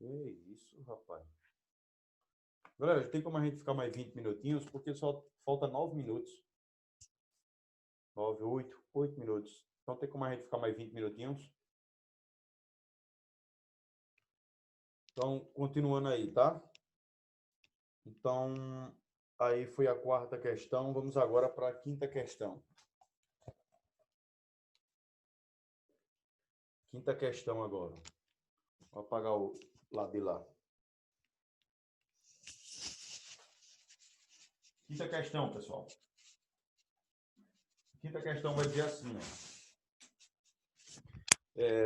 isso, rapaz. Galera, tem como a gente ficar mais 20 minutinhos? Porque só falta 9 minutos. 9, 8 minutos. Então tem como a gente ficar mais 20 minutinhos? Então, continuando aí, tá? Então, aí foi a quarta questão. Vamos agora para a quinta questão. Quinta questão agora. Vou apagar o lado de lá. Quinta questão, pessoal. Quinta questão vai dizer assim,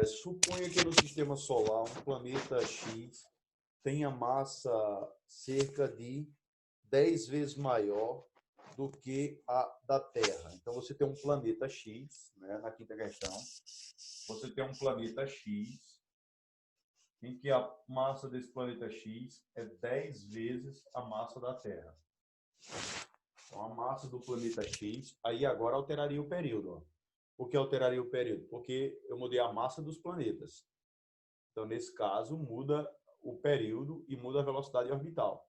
suponha que no sistema solar um planeta X tenha massa cerca de 10 vezes maior do que a da Terra. Então, você tem um planeta X, né, na quinta questão, você tem um planeta X, em que a massa desse planeta X é 10 vezes a massa da Terra. Então, a massa do planeta X, aí agora alteraria o período. Ó. Por que alteraria o período? Porque eu mudei a massa dos planetas. Então, nesse caso, muda o período e muda a velocidade orbital.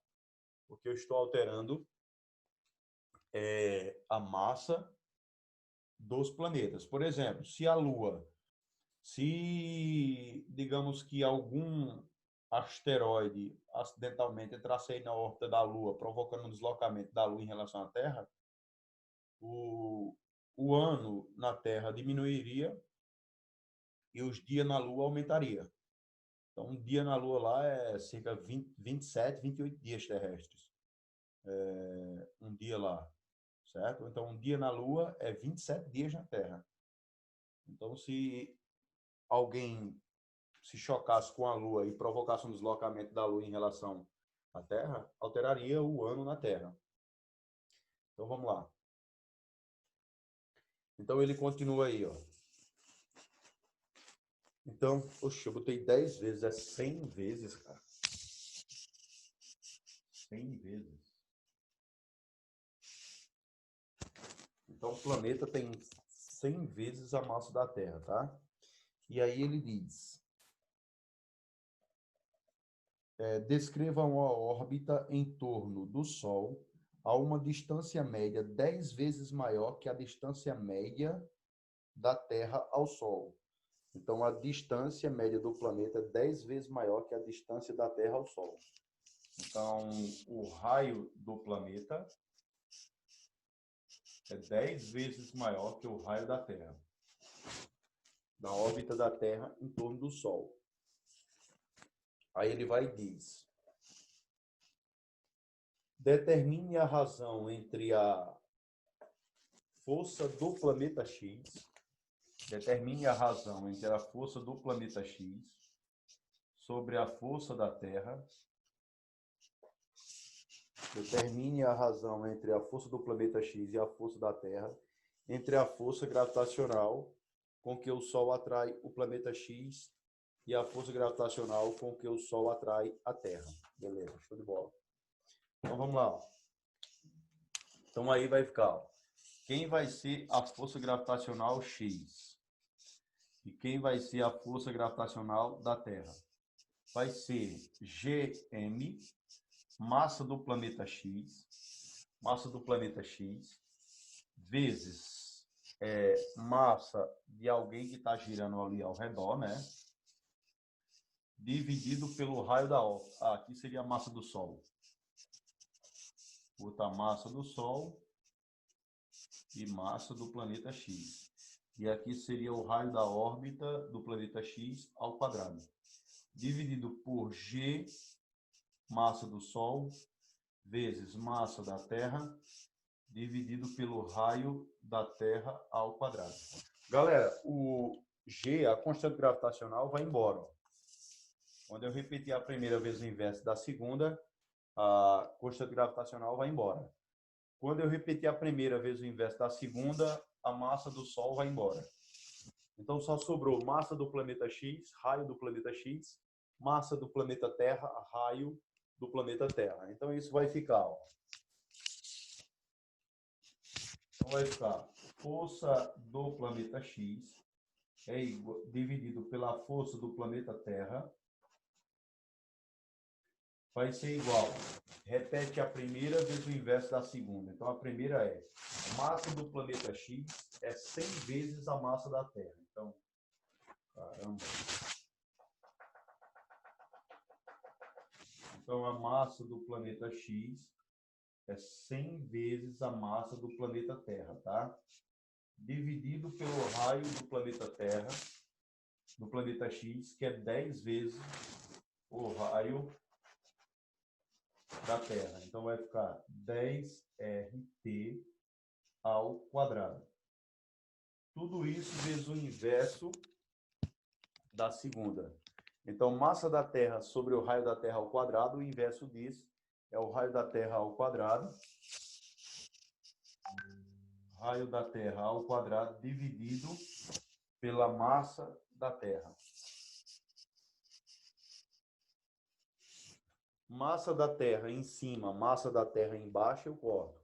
Porque eu estou alterando a massa dos planetas. Por exemplo, se a Lua, digamos que algum asteroide acidentalmente entrasse aí na órbita da Lua, provocando um deslocamento da Lua em relação à Terra, o ano na Terra diminuiria e os dias na Lua aumentariam. Então, um dia na Lua lá é cerca de 27, 28 dias terrestres. Um dia lá, certo? Então, um dia na Lua é 27 dias na Terra. Então, se alguém se chocasse com a Lua e provocasse um deslocamento da Lua em relação à Terra, alteraria o ano na Terra. Então, vamos lá. Então, ele continua aí, ó. Então, oxe, eu botei 10 vezes, é 100 vezes, cara. 100 vezes. Então, o planeta tem 100 vezes a massa da Terra, tá? E aí ele diz, descreva uma órbita em torno do Sol a uma distância média 10 vezes maior que a distância média da Terra ao Sol. Então, a distância média do planeta é 10 vezes maior que a distância da Terra ao Sol. Então, o raio do planeta é 10 vezes maior que o raio da Terra, da órbita da Terra em torno do Sol. Aí ele vai e diz, determine a razão entre a força do planeta X, determine a razão entre a força do planeta X sobre a força da Terra, determine a razão entre a força do planeta X e a força da Terra, entre a força gravitacional com que o Sol atrai o planeta X e a força gravitacional com que o Sol atrai a Terra. Beleza, show de bola. Então vamos lá. Então aí vai ficar, quem vai ser a força gravitacional X? E quem vai ser a força gravitacional da Terra? Vai ser Gm, massa do planeta X, vezes massa de alguém que está girando ali ao redor, né? Dividido pelo raio da órbita. Aqui seria a massa do Sol. Botar massa do Sol e massa do planeta X. E aqui seria o raio da órbita do planeta X ao quadrado. Dividido por G, massa do Sol, vezes massa da Terra, dividido pelo raio da Terra ao quadrado. Galera, o G, a constante gravitacional, vai embora. Quando eu repetir a primeira vez o inverso da segunda, a constante gravitacional vai embora. Quando eu repetir a primeira vez o inverso da segunda, a massa do Sol vai embora. Então, só sobrou massa do planeta X, raio do planeta X, massa do planeta Terra, raio do planeta Terra. Então, isso vai ficar, ó. Então, vai ficar força do planeta X dividido pela força do planeta Terra vai ser igual. Repete a primeira vezes o inverso da segunda. Então, a primeira é: a massa do planeta X é 100 vezes a massa da Terra. Então, caramba. Então, a massa do planeta X é 100 vezes a massa do planeta Terra, tá? Dividido pelo raio do planeta Terra, do planeta X, que é 10 vezes o raio da Terra. Então, vai ficar 10RT ao quadrado. Tudo isso vezes o inverso da segunda. Então, massa da Terra sobre o raio da Terra ao quadrado, o inverso disso é o raio da Terra ao quadrado. Raio da Terra ao quadrado dividido pela massa da Terra. Massa da Terra em cima, massa da Terra embaixo, eu corto.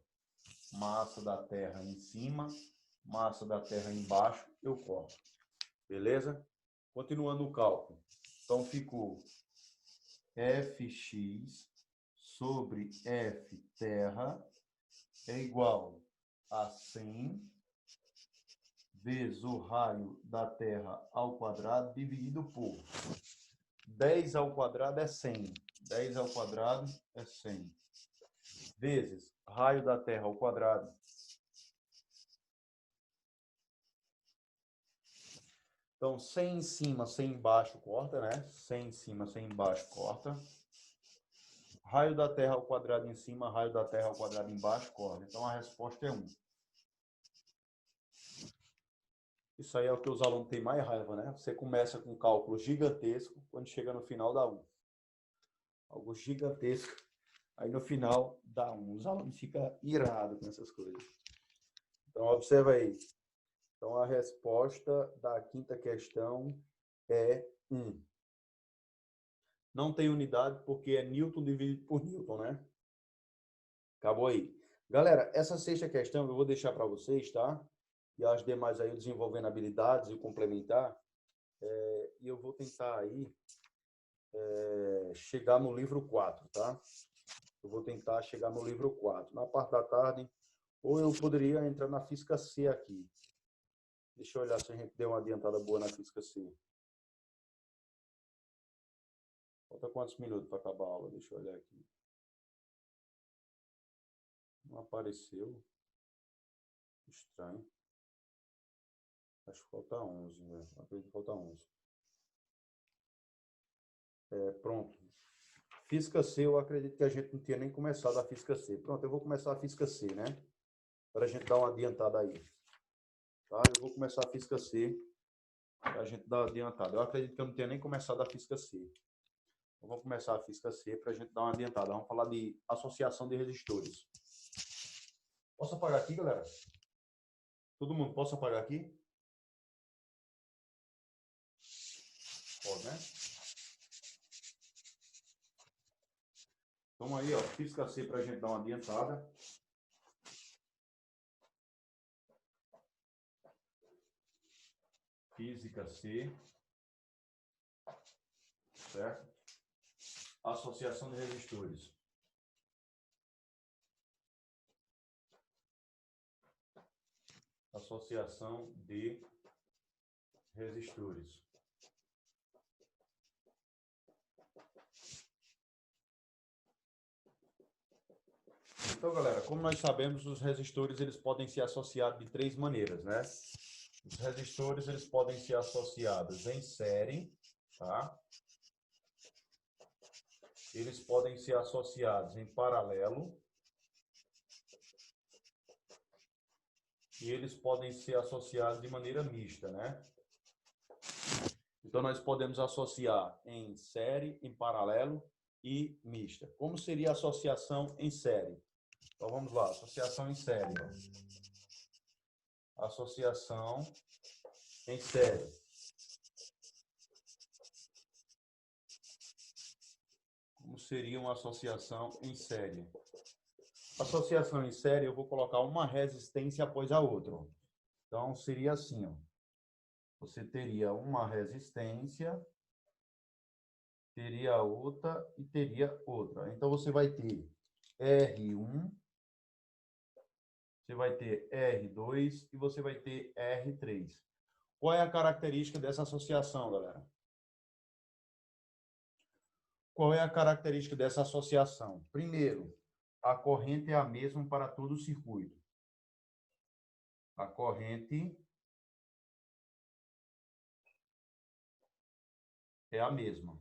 Massa da Terra em cima, massa da Terra embaixo, eu corto. Beleza? Continuando o cálculo. Então, ficou Fx sobre F terra é igual a 100 vezes o raio da Terra ao quadrado dividido por 10 ao quadrado é 100. 10 ao quadrado é 100. Vezes raio da Terra ao quadrado. Então, 100 em cima, 100 embaixo, corta, né? 100 em cima, 100 embaixo, corta. Raio da Terra ao quadrado em cima, raio da Terra ao quadrado embaixo, corta. Então, a resposta é 1. Isso aí é o que os alunos têm mais raiva, né? Você começa com um cálculo gigantesco, quando chega no final dá 1. Algo gigantesco, aí no final dá 1. Os alunos ficam irados com essas coisas. Então, observa aí. Então, a resposta da quinta questão é 1. Não tem unidade porque é Newton dividido por Newton, né? Acabou aí. Galera, essa sexta questão eu vou deixar para vocês, tá? E as demais aí desenvolvendo habilidades e complementar. E eu vou tentar aí chegar no livro 4, tá? Eu vou tentar chegar no livro 4. Na parte da tarde, ou eu poderia entrar na física C aqui. Deixa eu olhar se a gente deu uma adiantada boa na física C. Falta quantos minutos para acabar a aula? Deixa eu olhar aqui. Não apareceu. Estranho. Acho que falta 11, né? Acredito que falta 11. Pronto. Física C, eu acredito que a gente não tinha nem começado a física C. Pronto, eu vou começar a física C, né? Para a gente dar uma adiantada aí. Tá? Eu vou começar a física C para a gente dar uma adiantada. Eu acredito que eu não tenha nem começado a física C. Eu vou começar a física C para a gente dar uma adiantada. Vamos falar de associação de resistores. Posso apagar aqui, galera? Todo mundo, posso apagar aqui? Pode, né? Então aí, ó, física C para a gente dar uma adiantada. Física C. Certo? Associação de resistores. Associação de resistores. Então, galera, como nós sabemos, os resistores eles podem ser associados de 3 maneiras, né? Os resistores eles podem ser associados em série, tá? Eles podem ser associados em paralelo e eles podem ser associados de maneira mista, né? Então, nós podemos associar em série, em paralelo e mista. Como seria a associação em série? Então, vamos lá, associação em série. Ó. Associação em série. Como seria uma associação em série? Associação em série, eu vou colocar uma resistência após a outra. Então, seria assim, ó. Você teria uma resistência teria outra e teria outra. Então, você vai ter R1, você vai ter R2 e você vai ter R3. Qual é a característica dessa associação, galera? Qual é a característica dessa associação? Primeiro, a corrente é a mesma para todo o circuito. A corrente é a mesma.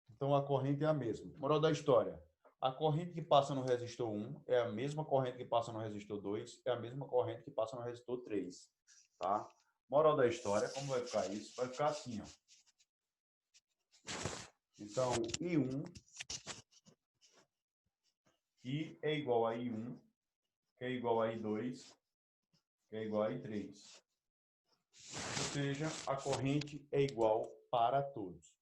Então, a corrente é a mesma. Moral da história. A corrente que passa no resistor 1 é a mesma corrente que passa no resistor 2, é a mesma corrente que passa no resistor 3. Tá? Moral da história, como vai ficar isso? Vai ficar assim, ó. Então, I1 I é igual a I1, que é igual a I2, que é igual a I3. Ou seja, a corrente é igual para todos.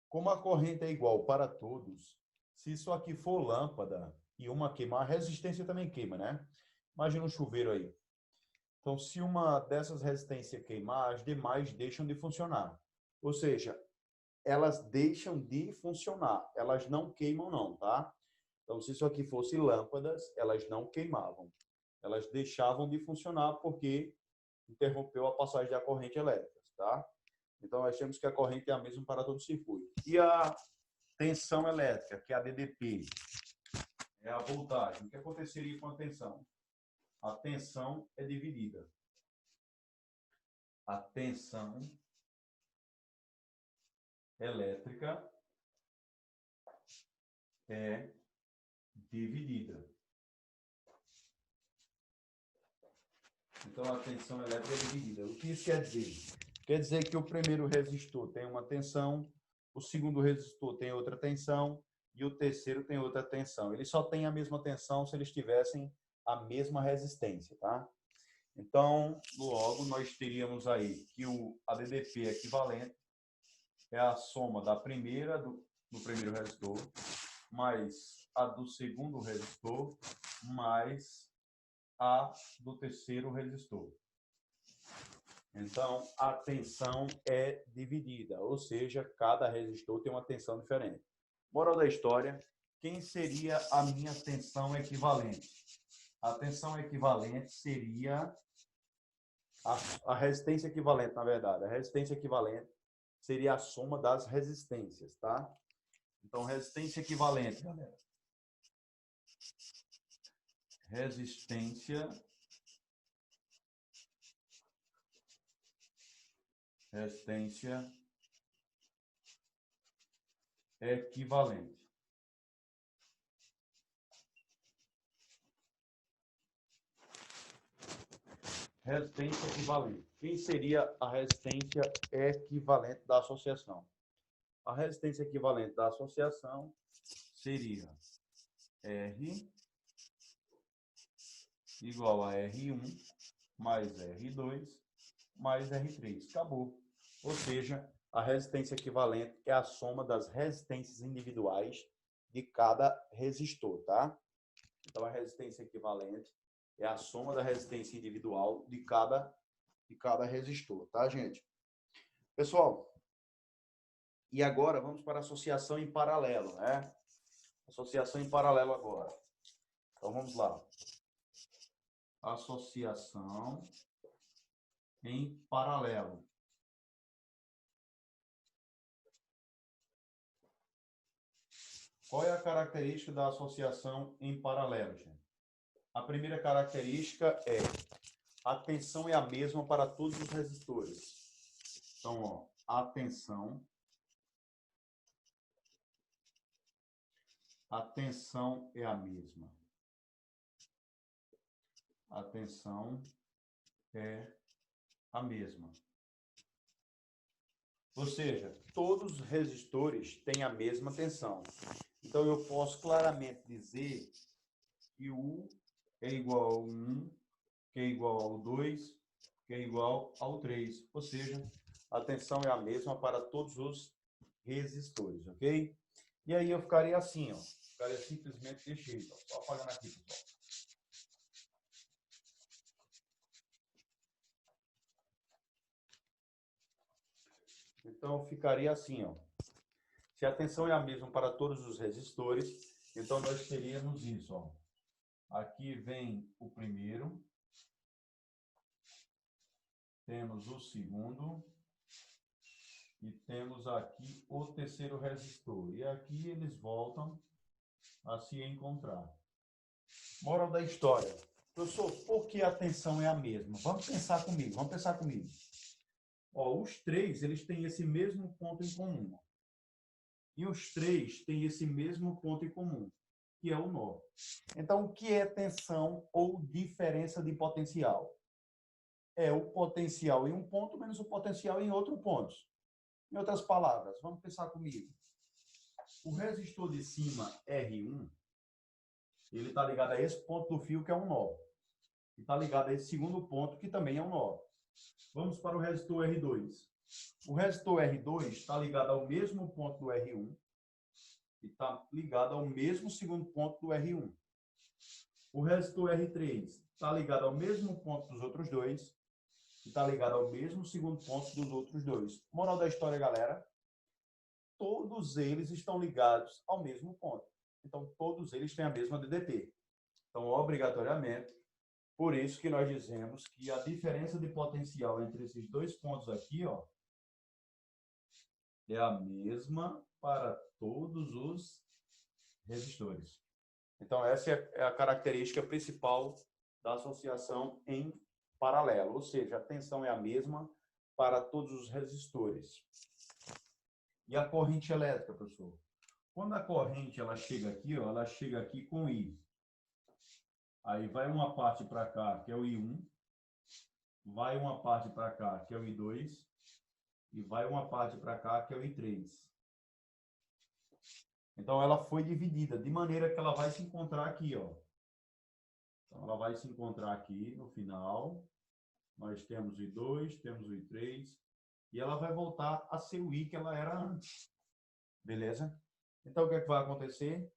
Como a corrente é igual para todos, se isso aqui for lâmpada e uma queimar, a resistência também queima, né? Imagina um chuveiro aí. Então, se uma dessas resistências queimar, as demais deixam de funcionar. Ou seja, elas deixam de funcionar. Elas não queimam não, tá? Então, se isso aqui fosse lâmpadas, elas não queimavam. Elas deixavam de funcionar porque interrompeu a passagem da corrente elétrica, tá? Então, nós temos que a corrente é a mesma para todo o circuito. E a tensão elétrica, que é a DDP, é a voltagem. O que aconteceria com a tensão? A tensão é dividida. A tensão elétrica é dividida. Então, a tensão elétrica é dividida. O que isso quer dizer? Quer dizer que o primeiro resistor tem uma tensão, o segundo resistor tem outra tensão e o terceiro tem outra tensão. Eles só têm a mesma tensão se eles tivessem a mesma resistência, tá? Então, logo, nós teríamos aí que a DDP equivalente é a soma da primeira do primeiro resistor mais a do segundo resistor mais a do terceiro resistor. Então, a tensão é dividida, ou seja, cada resistor tem uma tensão diferente. Moral da história, quem seria a minha tensão equivalente? A tensão equivalente seria a resistência equivalente, na verdade. A resistência equivalente seria a soma das resistências, tá? Então, resistência equivalente, galera. Resistência equivalente. Resistência equivalente. Quem seria a resistência equivalente da associação? A resistência equivalente da associação seria R igual a R1 mais R2 mais R3. Acabou. Ou seja, a resistência equivalente é a soma das resistências individuais de cada resistor, tá? Então, a resistência equivalente é a soma da resistência individual de cada resistor, tá, gente? Pessoal, e agora vamos para a associação em paralelo, né? Associação em paralelo agora. Então, vamos lá. Associação em paralelo. Qual é a característica da associação em paralelo, gente? A primeira característica é a tensão é a mesma para todos os resistores. Então, ó, a tensão é a mesma. A tensão é a mesma. Ou seja, todos os resistores têm a mesma tensão. Então, eu posso claramente dizer que U é igual ao 1, que é igual ao 2, que é igual ao 3. Ou seja, a tensão é a mesma para todos os resistores, ok? E aí eu ficaria assim, ó. Ficaria simplesmente desse jeito, ó. Só apagando aqui, pessoal. Então, ficaria assim, ó. Se a tensão é a mesma para todos os resistores, então nós teríamos isso, ó. Aqui vem o primeiro, temos o segundo e temos aqui o terceiro resistor. E aqui eles voltam a se encontrar. Moral da história. Professor, por que a tensão é a mesma? Vamos pensar comigo, vamos pensar comigo. Ó, os três, eles têm esse mesmo ponto em comum. E os três têm esse mesmo ponto em comum, que é o nó. Então, o que é tensão ou diferença de potencial? É o potencial em um ponto menos o potencial em outro ponto. Em outras palavras, vamos pensar comigo. O resistor de cima, R1, ele está ligado a esse ponto do fio, que é um nó. E está ligado a esse segundo ponto, que também é um nó. Vamos para o resistor R2. O resistor R2 está ligado ao mesmo ponto do R1 e está ligado ao mesmo segundo ponto do R1. O resistor R3 está ligado ao mesmo ponto dos outros dois e está ligado ao mesmo segundo ponto dos outros dois. Moral da história, galera, todos eles estão ligados ao mesmo ponto. Então, todos eles têm a mesma DDT. Então, obrigatoriamente, por isso que nós dizemos que a diferença de potencial entre esses dois pontos aqui, ó, é a mesma para todos os resistores. Então, essa é a característica principal da associação em paralelo, ou seja, a tensão é a mesma para todos os resistores. E a corrente elétrica, professor? Quando a corrente ela chega aqui, ó, ela chega aqui com I. Aí vai uma parte para cá, que é o I1, vai uma parte para cá, que é o I2, e vai uma parte para cá, que é o I3. Então, ela foi dividida, de maneira que ela vai se encontrar aqui, ó. Então, ela vai se encontrar aqui no final. Nós temos o I2, temos o I3, e ela vai voltar a ser o I que ela era antes. Beleza? Então, o que é que vai acontecer?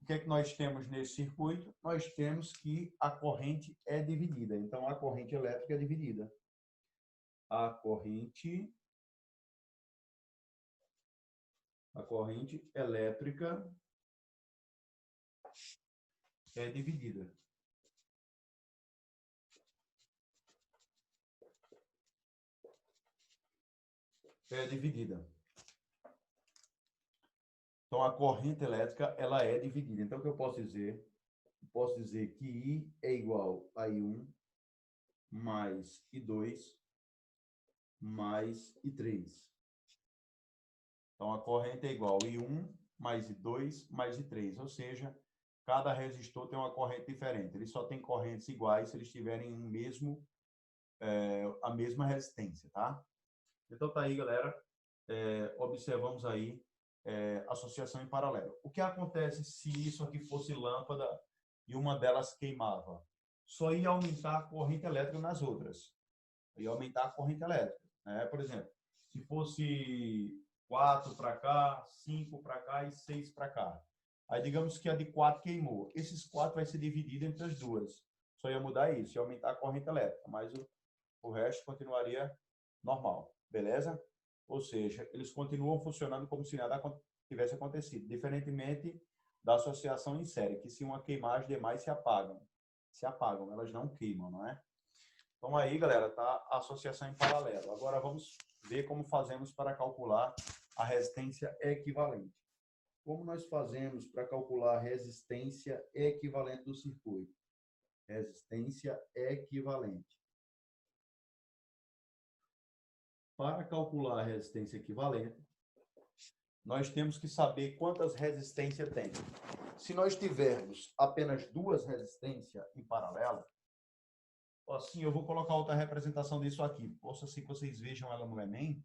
O que é que nós temos nesse circuito? Nós temos que a corrente é dividida. Então, a corrente elétrica é dividida. A corrente elétrica é dividida. É dividida. Então, a corrente elétrica, ela é dividida. Então, o que eu posso dizer? Eu posso dizer que I é igual a I1 mais I2 mais I3. Então, a corrente é igual a I1 mais I2 mais I3. Ou seja, cada resistor tem uma corrente diferente. Eles só têm correntes iguais se eles tiverem a mesma resistência, tá? Então, tá aí, galera. Observamos aí associação em paralelo. O que acontece se isso aqui fosse lâmpada e uma delas queimava? Só ia aumentar a corrente elétrica nas outras. Ia aumentar a corrente elétrica. Né? Por exemplo, se fosse 4 para cá, 5 para cá e 6 para cá. Aí digamos que a de 4 queimou. Esses 4 vai ser dividido entre as duas. Só ia mudar isso, ia aumentar a corrente elétrica, mas o resto continuaria normal. Beleza? Ou seja, eles continuam funcionando como se nada tivesse acontecido, diferentemente da associação em série, que se uma queimar, as demais se apagam. Se apagam, elas não queimam, não é? Então aí, galera, tá a associação em paralelo. Agora vamos ver como fazemos para calcular a resistência equivalente. Como nós fazemos para calcular a resistência equivalente do circuito? Resistência equivalente. Para calcular a resistência equivalente, nós temos que saber quantas resistências tem. Se nós tivermos apenas duas resistências em paralelo, assim, eu vou colocar outra representação disso aqui. Possa ser que vocês vejam ela no Enem,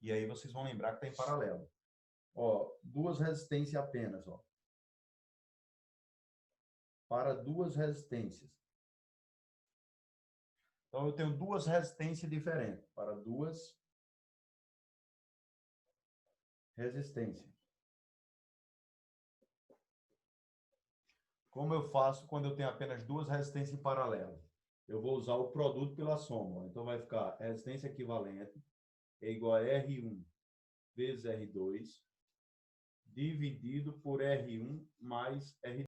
e aí vocês vão lembrar que está em paralelo. Ó, duas resistências apenas, ó. Para duas resistências. Então, eu tenho duas resistências diferentes. Para duas resistências. Como eu faço quando eu tenho apenas duas resistências em paralelo? Eu vou usar o produto pela soma. Então, vai ficar resistência equivalente é igual a R1 vezes R2, dividido por R1 mais R2.